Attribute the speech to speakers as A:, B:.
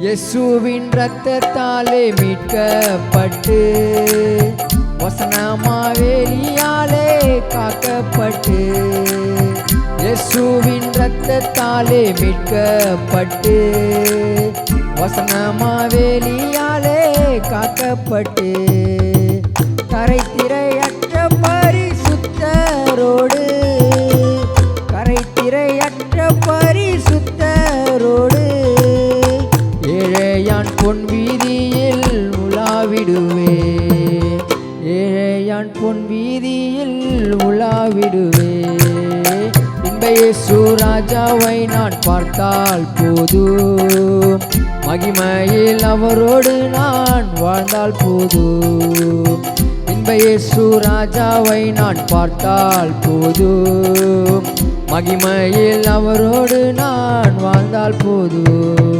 A: இயேசுவின் இரத்தத்தாலே மீட்கப்பட்டு வசனமாவேலியாலே காக்கப்பட்டு இயேசுவின் இரத்தத்தாலே மீட்கப்பட்டு வசனமாவேலியாலே காக்கப்பட்டு கரைத்திரையற்ற பரிசுத்தரோடு கரைத்திரையற்ற பரிசுத்தரோடு ஏழையான் பொன் வீதியில் உலாவிடுவே ஏழையான் பொன் வீதியில் உலாவிடுவே இன்ப இயேசு ராஜாவை நான் பார்த்தால் போதும் மகிமையில் அவரோடு நான் வாழ்ந்தால் போதும் இன்ப இயேசு ராஜாவை நான் பார்த்தால் போதும் மகிமையில் அவரோடு நான் வாழ்ந்தால் போதும்